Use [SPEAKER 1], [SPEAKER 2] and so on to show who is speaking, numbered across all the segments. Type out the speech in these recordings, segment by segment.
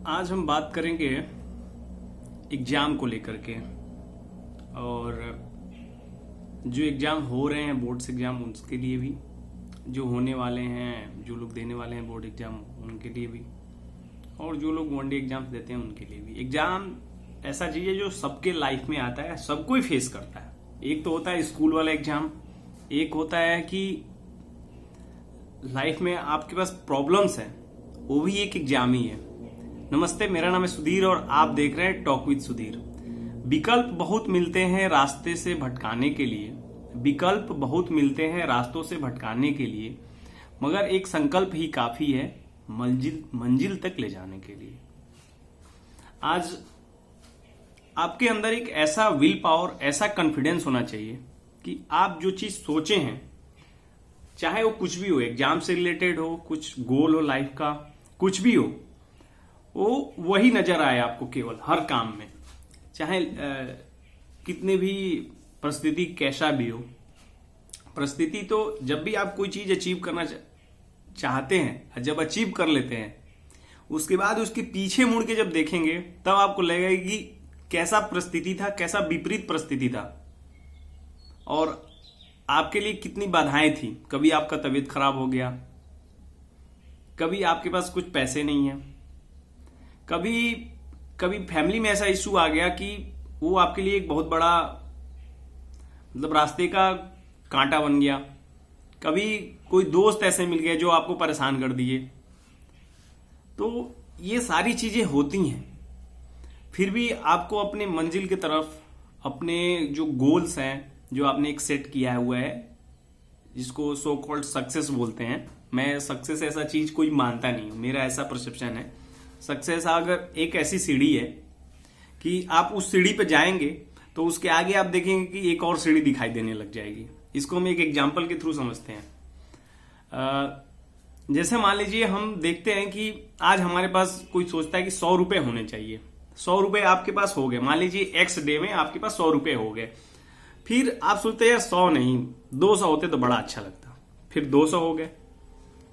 [SPEAKER 1] आज हम बात करेंगे एग्जाम को लेकर के। और जो एग्जाम हो रहे हैं बोर्ड्स एग्जाम उसके लिए भी, जो होने वाले हैं, जो लोग देने वाले हैं बोर्ड एग्जाम उनके लिए भी, और जो लोग वनडे एग्जाम्स देते हैं उनके लिए भी। एग्जाम ऐसा चीज है जो सबके लाइफ में आता है, सबको ही फेस करता है। एक तो होता है स्कूल वाला एग्जाम, एक होता है कि लाइफ में आपके पास प्रॉब्लम्स हैं, वो भी एक एग्जाम ही है। नमस्ते, मेरा नाम है सुधीर और आप देख रहे हैं टॉक विद सुधीर। विकल्प बहुत मिलते हैं रास्ते से भटकाने के लिए, विकल्प बहुत मिलते हैं रास्तों से भटकाने के लिए, मगर एक संकल्प ही काफी है मंजिल तक ले जाने के लिए। आज आपके अंदर एक ऐसा विल पावर, ऐसा कॉन्फिडेंस होना चाहिए कि आप जो चीज सोचे हैं, चाहे वो कुछ भी हो, एग्जाम से रिलेटेड हो, कुछ गोल हो लाइफ का, कुछ भी हो, वो वही नजर आए आपको केवल हर काम में। चाहे कितने भी परिस्थिति कैसा भी हो, परिस्थिति तो जब भी आप कोई चीज अचीव करना चाहते हैं, जब अचीव कर लेते हैं, उसके बाद उसके पीछे मुड़ के जब देखेंगे तब आपको लगेगा कि कैसा परिस्थिति था, कैसा विपरीत परिस्थिति था और आपके लिए कितनी बाधाएं थी। कभी आपका तबीयत खराब हो गया, कभी आपके पास कुछ पैसे नहीं है, कभी फैमिली में ऐसा इशू आ गया कि वो आपके लिए एक बहुत बड़ा रास्ते का कांटा बन गया, कभी कोई दोस्त ऐसे मिल गए जो आपको परेशान कर दिए। तो ये सारी चीजें होती हैं, फिर भी आपको अपने मंजिल की तरफ, अपने जो गोल्स हैं, जो आपने एक सेट किया हुआ है, जिसको सो कॉल्ड सक्सेस बोलते हैं। मैं सक्सेस ऐसा चीज कोई मानता नहीं हूं, मेरा ऐसा परसेप्शन है। सक्सेस अगर एक ऐसी सीढ़ी है कि आप उस सीढ़ी पे जाएंगे तो उसके आगे आप देखेंगे कि एक और सीढ़ी दिखाई देने लग जाएगी। इसको हम एक एग्जाम्पल के थ्रू समझते हैं। जैसे मान लीजिए हम देखते हैं कि आज हमारे पास कोई सोचता है कि 100 रुपए होने चाहिए। 100 रुपए आपके पास हो गए, मान लीजिए एक्स डे में आपके पास 100 रुपए हो गए। फिर आप सोचते हैं यार 100 नहीं, 200 होते तो बड़ा अच्छा लगता। फिर 200 हो गए,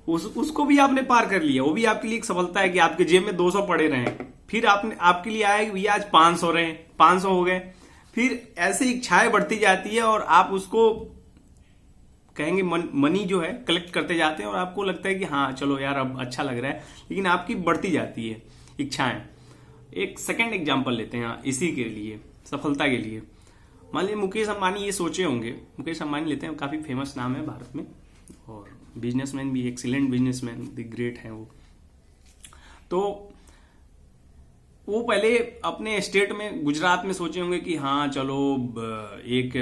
[SPEAKER 1] उसको भी आपने पार कर लिया, वो भी आपके लिए एक सफलता है कि आपके जेब में 200 पड़े रहे। फिर आपके लिए आया कि भैया आज 500 रहे, 500 हो गए। फिर ऐसे इच्छाएं बढ़ती जाती है और आप उसको कहेंगे मनी जो है कलेक्ट करते जाते हैं और आपको लगता है कि हाँ चलो यार अब अच्छा लग रहा है, लेकिन आपकी बढ़ती जाती है इच्छाएं। एक सेकेंड एग्जाम्पल लेते हैं इसी के लिए, सफलता के लिए। मान लीजिए मुकेश अंबानी ये सोचे होंगे, मुकेश अंबानी लेते हैं, काफी फेमस नाम है भारत में और बिजनेसमैन भी, एक्सीलेंट बिजनेसमैन, द ग्रेट हैं वो। तो वो पहले अपने स्टेट में, गुजरात में सोचे होंगे कि हाँ चलो एक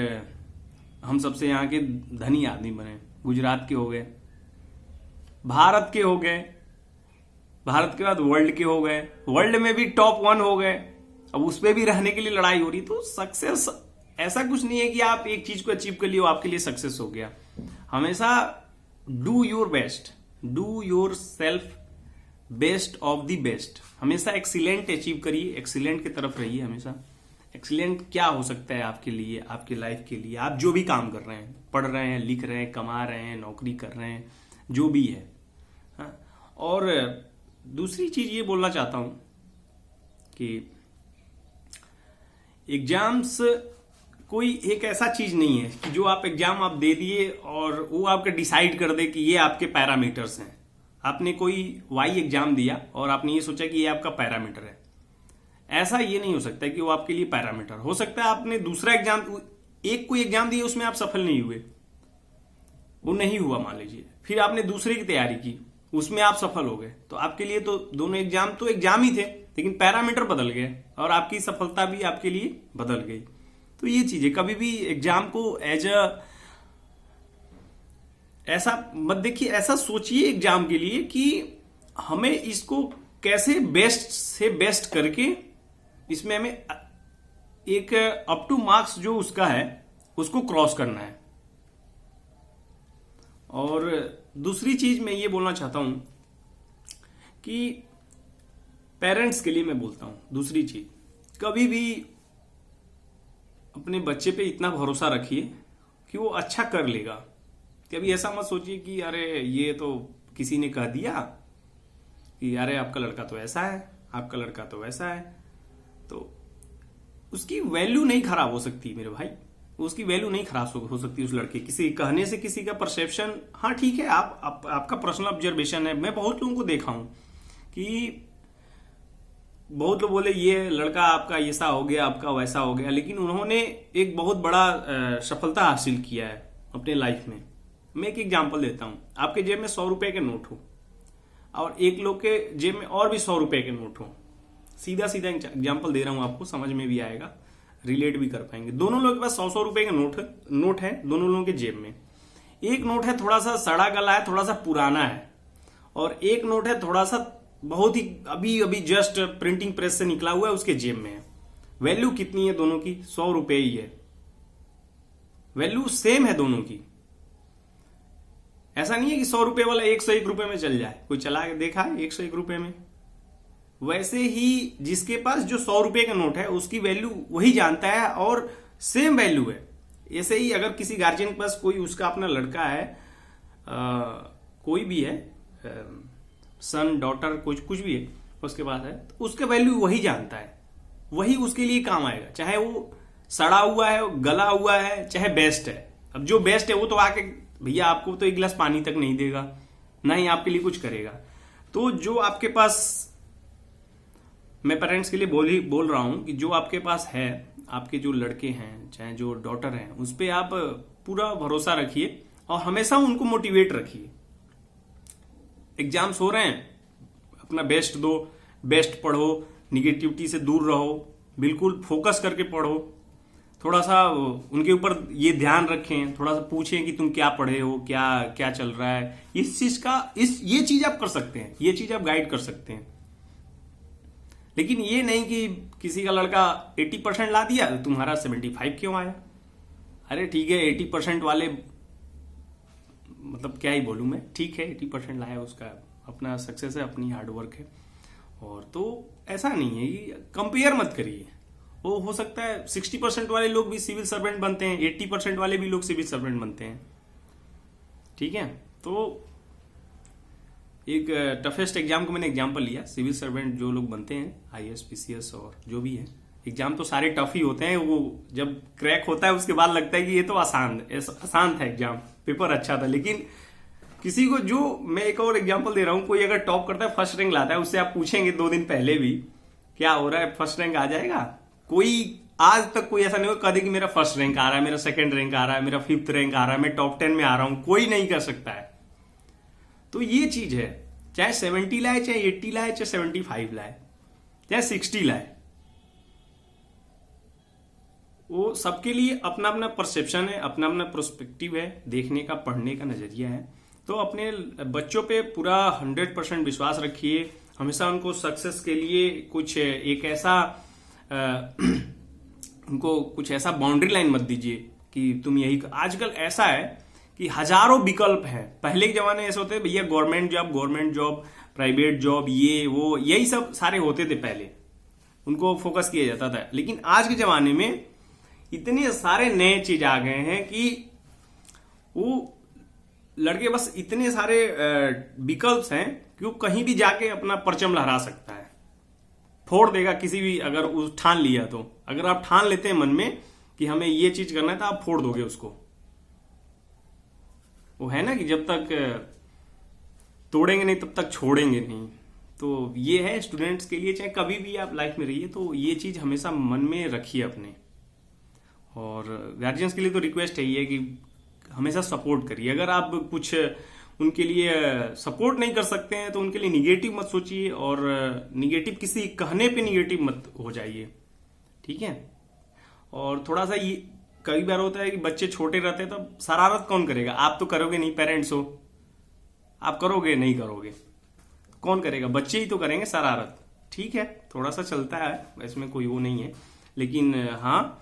[SPEAKER 1] हम सबसे यहाँ के धनी आदमी बने। गुजरात के हो गए, भारत के हो गए, भारत के बाद वर्ल्ड के हो गए, वर्ल्ड में भी टॉप 1 हो गए। अब उस पर भी रहने के लिए लड़ाई हो रही। तो सक्सेस ऐसा कुछ नहीं है कि आप एक चीज को अचीव कर लिए वो आपके लिए सक्सेस हो गया। हमेशा do your best, do your self best of the best. हमेशा एक्सीलेंट अचीव करिए, एक्सीलेंट की तरफ रहिए हमेशा। एक्सीलेंट क्या हो सकता है आपके लिए, आपके लाइफ के लिए? आप जो भी काम कर रहे हैं, पढ़ रहे हैं, लिख रहे हैं, कमा रहे हैं, नौकरी कर रहे हैं, जो भी है। हाँ? और दूसरी चीज ये बोलना चाहता हूं कि एग्जाम्स कोई एक ऐसा चीज नहीं है कि जो आप एग्जाम आप दे दिए और वो आपके डिसाइड कर दे कि ये आपके पैरामीटर्स हैं। आपने कोई वाई एग्जाम दिया और आपने ये सोचा कि ये आपका पैरामीटर है। ऐसा ये नहीं हो सकता कि वो आपके लिए पैरामीटर हो सकता है। आपने दूसरा एग्जाम, एक कोई एग्जाम दिया, उसमें आप सफल नहीं हुए, वो नहीं हुआ मान लीजिए, फिर आपने दूसरे की तैयारी की, उसमें आप सफल हो गए। तो आपके लिए तो दोनों एग्जाम तो एग्जाम ही थे, लेकिन पैरामीटर बदल गए और आपकी सफलता भी आपके लिए बदल गई। तो ये चीजें, कभी भी एग्जाम को एज ऐसा मत देखिए, ऐसा सोचिए एग्जाम के लिए कि हमें इसको कैसे बेस्ट से बेस्ट करके, इसमें हमें एक अप टू मार्क्स जो उसका है उसको क्रॉस करना है। और दूसरी चीज मैं ये बोलना चाहता हूं कि पेरेंट्स के लिए मैं बोलता हूं, दूसरी चीज, कभी भी अपने बच्चे पे इतना भरोसा रखिए कि वो अच्छा कर लेगा। कभी ऐसा मत सोचिए कि अरे ये तो किसी ने कह दिया कि अरे आपका लड़का तो ऐसा है, आपका लड़का तो वैसा है, तो उसकी वैल्यू नहीं खराब हो सकती मेरे भाई, उसकी वैल्यू नहीं खराब हो सकती उस लड़के किसी कहने से, किसी का परसेप्शन। हाँ ठीक है, आपका पर्सनल ऑब्जर्वेशन है। मैं बहुत लोगों को देखा हूं कि बहुत लोग बोले ये लड़का आपका ऐसा हो गया, आपका वैसा हो गया, लेकिन उन्होंने एक बहुत बड़ा सफलता हासिल किया है अपने लाइफ में। मैं एक एग्जांपल देता हूं। आपके जेब में 100 रुपए के नोट हो और एक लोग के जेब में और भी 100 रुपए के नोट हो। सीधा सीधा एग्जांपल दे रहा हूं, आपको समझ में भी आएगा, रिलेट भी कर पाएंगे। दोनों लोगों के पास 100 रुपए के नोट है दोनों लोगों के जेब में। एक नोट है थोड़ा सा सड़ा गला है, थोड़ा सा पुराना है, और एक नोट है थोड़ा सा बहुत ही अभी अभी जस्ट प्रिंटिंग प्रेस से निकला हुआ है, उसके जेब में है। वैल्यू कितनी है दोनों की? 100 रुपए ही है। वैल्यू सेम है दोनों की। ऐसा नहीं है कि 100 रुपए वाला 101 रुपए में चल जाए। कोई चला के देखा है 101 रुपए में? वैसे ही जिसके पास जो 100 रुपए का नोट है उसकी वैल्यू वही जानता है और सेम वैल्यू है। ऐसे ही अगर किसी गार्जियन के पास कोई उसका अपना लड़का है, कोई भी है, सन डॉटर कुछ भी है, उसके पास है, तो उसका वैल्यू वही जानता है, वही उसके लिए काम आएगा। चाहे वो सड़ा हुआ है, गला हुआ है, चाहे बेस्ट है। अब जो बेस्ट है वो तो आके भैया आपको तो एक गिलास पानी तक नहीं देगा, ना ही आपके लिए कुछ करेगा। तो जो आपके पास, मैं पेरेंट्स के लिए बोल रहा हूं कि जो आपके पास है, आपके जो लड़के हैं चाहे जो डॉटर हैं, उस पर आप पूरा भरोसा रखिए और हमेशा उनको मोटिवेट रखिए। एग्जाम्स हो रहे हैं, अपना बेस्ट दो, बेस्ट पढ़ो, निगेटिविटी से दूर रहो, बिल्कुल फोकस करके पढ़ो। थोड़ा सा उनके ऊपर ये ध्यान रखें, थोड़ा सा पूछें कि तुम क्या पढ़े हो, क्या क्या चल रहा है। इस चीज का ये चीज आप कर सकते हैं, ये चीज आप गाइड कर सकते हैं। लेकिन ये नहीं कि किसी का लड़का 80% ला दिया तो तुम्हारा 75 क्यों आया। अरे ठीक है, 80% वाले, मतलब क्या ही बोलूं मैं, ठीक है 80% लाया, उसका अपना सक्सेस है, अपनी हार्डवर्क है। और तो ऐसा नहीं है कि कंपेयर मत करिए। वो हो सकता है 60% वाले लोग भी सिविल सर्वेंट बनते हैं, 80% वाले भी लोग सिविल सर्वेंट बनते हैं। ठीक है, तो एक टफेस्ट एग्जाम को मैंने एग्जाम्पल लिया। सिविल सर्वेंट जो लोग बनते हैं, IAS PCS और जो भी है, एग्जाम तो सारे टफ ही होते हैं। वो जब क्रैक होता है उसके बाद लगता है कि ये तो आसान था एग्जाम, पेपर अच्छा था। लेकिन किसी को, जो मैं एक और एग्जाम्पल दे रहा हूं, कोई अगर टॉप करता है, फर्स्ट रैंक लाता है, उससे आप पूछेंगे 2 दिन पहले भी क्या हो रहा है, फर्स्ट रैंक आ जाएगा? कोई आज तक कोई ऐसा नहीं हो कभी कि मेरा फर्स्ट रैंक आ रहा है, मेरा सेकंड रैंक आ रहा है, मेरा 5th रैंक आ रहा है, मैं टॉप 10 में आ रहा हूं, कोई नहीं कर सकता है। तो ये चीज है, चाहे 70 लाए, चाहे 80 लाए, चाहे 75 लाए, चाहे 60 लाए, वो सबके लिए अपना अपना परसेप्शन है, अपना अपना पर्सपेक्टिव है, देखने का, पढ़ने का नजरिया है। तो अपने बच्चों पे पूरा 100% विश्वास रखिए। हमेशा उनको सक्सेस के लिए कुछ एक ऐसा उनको कुछ ऐसा बाउंड्री लाइन मत दीजिए कि तुम यही। आजकल ऐसा है कि हजारों विकल्प हैं। पहले के जमाने ऐसे होते भैया, गवर्नमेंट जॉब, प्राइवेट जॉब, ये वो, यही सब सारे होते थे पहले, उनको फोकस किया जाता था। लेकिन आज के जमाने में इतने सारे नए चीज आ गए हैं कि वो लड़के बस इतने सारे विकल्प हैं कि वो कहीं भी जाके अपना परचम लहरा सकता है, फोड़ देगा किसी भी, अगर वो ठान लिया तो। अगर आप ठान लेते हैं मन में कि हमें ये चीज करना है, तो आप फोड़ दोगे उसको। वो है ना कि जब तक तोड़ेंगे नहीं तब तक छोड़ेंगे नहीं। तो ये है स्टूडेंट्स के लिए, चाहे कभी भी आप लाइफ में रहिए, तो ये चीज हमेशा मन में रखिए अपने। और गार्जियंस के लिए तो रिक्वेस्ट है ये कि हमेशा सपोर्ट करिए। अगर आप कुछ उनके लिए सपोर्ट नहीं कर सकते हैं तो उनके लिए निगेटिव मत सोचिए, और निगेटिव किसी कहने पे निगेटिव मत हो जाइए। ठीक है, और थोड़ा सा ये कई बार होता है कि बच्चे छोटे रहते हैं तो शरारत कौन करेगा? आप तो करोगे नहीं, पेरेंट्स हो, आप करोगे नहीं करोगे, कौन करेगा? बच्चे ही तो करेंगे शरारत। ठीक है, थोड़ा सा चलता है, इसमें कोई वो नहीं है, लेकिन हाँ,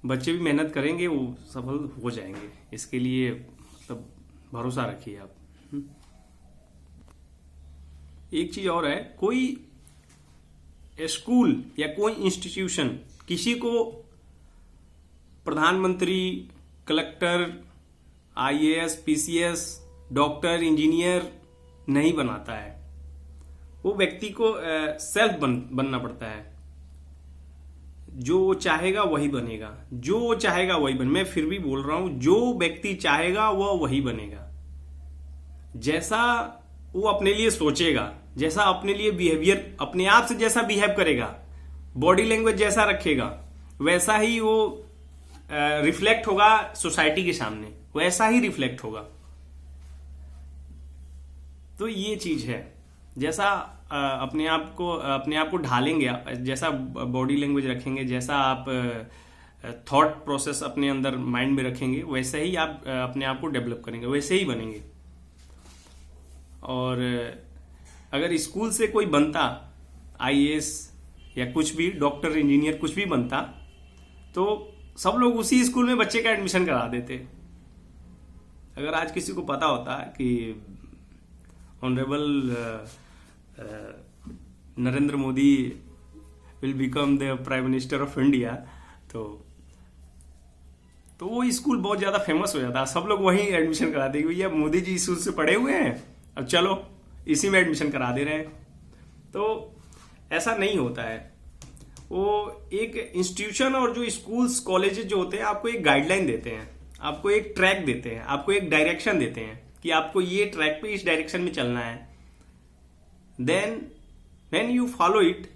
[SPEAKER 1] बच्चे भी मेहनत करेंगे, वो सफल हो जाएंगे। इसके लिए मतलब भरोसा रखिए आप। एक चीज और है, कोई स्कूल या कोई इंस्टीट्यूशन किसी को प्रधानमंत्री, collector, IAS PCS, doctor, engineer नहीं बनाता है। वो व्यक्ति को सेल्फ बनना पड़ता है। जो वो चाहेगा वही बनेगा, जो वो चाहेगा वही मैं फिर भी बोल रहा हूं, जो व्यक्ति चाहेगा वह वही बनेगा। जैसा वो अपने लिए सोचेगा, जैसा अपने लिए बिहेवियर, अपने आप से जैसा बिहेव करेगा, बॉडी लैंग्वेज जैसा रखेगा, वैसा ही वो रिफ्लेक्ट होगा सोसाइटी के सामने, वैसा ही रिफ्लेक्ट होगा। तो ये चीज है, जैसा अपने आप को ढालेंगे, जैसा बॉडी लैंग्वेज रखेंगे, जैसा आप थॉट प्रोसेस अपने अंदर माइंड में रखेंगे, वैसे ही आप अपने आप को डेवलप करेंगे, वैसे ही बनेंगे। और अगर स्कूल से कोई बनता आईएएस या कुछ भी, डॉक्टर, इंजीनियर, कुछ भी बनता, तो सब लोग उसी स्कूल में बच्चे का एडमिशन करा देते। अगर आज किसी को पता होता कि honourable Narendra Modi will become the prime minister of India, तो वो स्कूल बहुत ज्यादा फेमस हो जाता, सब लोग वहीं एडमिशन कराते कि भैया मोदी जी स्कूल से पढ़े हुए हैं, अब चलो इसी में एडमिशन करा दे रहे हैं। तो ऐसा नहीं होता है। वो एक इंस्टीट्यूशन और जो स्कूल्स कॉलेजेस जो होते हैं, आपको एक गाइडलाइन देते हैं, आपको एक ट्रैक देते हैं, आपको एक डायरेक्शन देते हैं कि आपको ये ट्रैक पे इस डायरेक्शन में चलना है। Then when you follow it,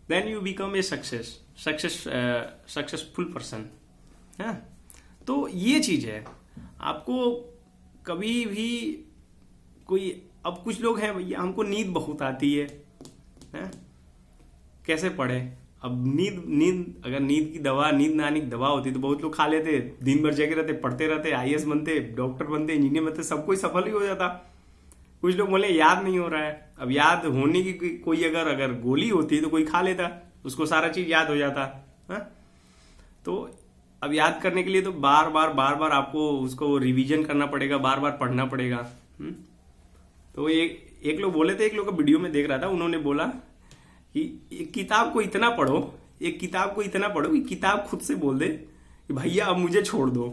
[SPEAKER 1] then you become a successful person है। तो ये चीज है, आपको कभी भी कोई, अब कुछ लोग हैं भैया हमको नींद बहुत आती है, कैसे पढ़े? अब नींद अगर नींद की दवा, नींद ना आने की दवा होती तो बहुत लोग खा लेते, दिन भर जगे रहते, पढ़ते रहते, आईएएस बनते, डॉक्टर बनते, इंजीनियर बनते, सब कोई सफल ही हो जाता। कुछ लोग बोले याद नहीं हो रहा है, अब याद होने की कोई अगर गोली होती तो कोई खा लेता, उसको सारा चीज याद हो जाता है। तो अब याद करने के लिए तो बार बार आपको उसको रिवीजन करना पड़ेगा, बार बार पढ़ना पड़ेगा। तो एक लोग बोले थे, एक लोग का वीडियो में देख रहा था, उन्होंने बोला कि एक किताब को इतना पढ़ो कि किताब खुद से बोल दे कि भैया अब मुझे छोड़ दो।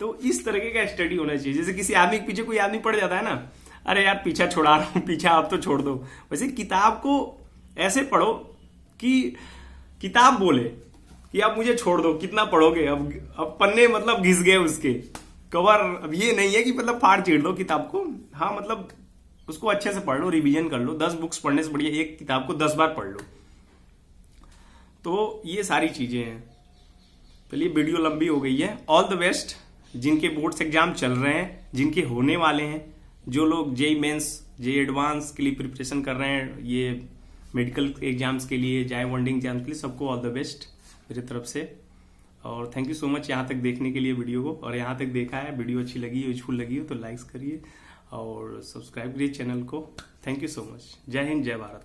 [SPEAKER 1] तो इस तरीके का स्टडी होना चाहिए। जैसे किसी आदमी के पीछे कोई आदमी पड़ जाता है ना, अरे यार पीछा छुड़ा रहा हूं, पीछा अब तो छोड़ दो। वैसे किताब को ऐसे पढ़ो कि किताब बोले कि अब मुझे छोड़ दो, कितना पढ़ोगे, अब पन्ने मतलब घिस गए उसके कवर। अब ये नहीं है कि मतलब फाड़ चीड़ दो किताब को, हाँ मतलब उसको अच्छे से पढ़ लो, रिवीजन कर लो। 10 बुक्स पढ़ने से बढ़िया एक किताब को 10 बार पढ़ लो। तो ये सारी चीजें हैं। चलिए वीडियो लंबी हो गई है। ऑल द बेस्ट जिनके बोर्ड्स एग्जाम चल रहे हैं, जिनके होने वाले हैं, जो लोग जेईई मेंस, जेईई एडवांस के लिए प्रिपरेशन कर रहे हैं, ये मेडिकल एग्जाम्स के लिए, जाए वनडे एग्जाम्स के लिए, सबको ऑल द बेस्ट मेरी तरफ से। और थैंक यू सो मच यहाँ तक देखने के लिए वीडियो को। और यहाँ तक देखा है, वीडियो अच्छी लगी, यूजफुल लगी हो तो लाइक्स करिए और सब्सक्राइब करिए चैनल को। Thank you so much. जय हिंद, जय भारत।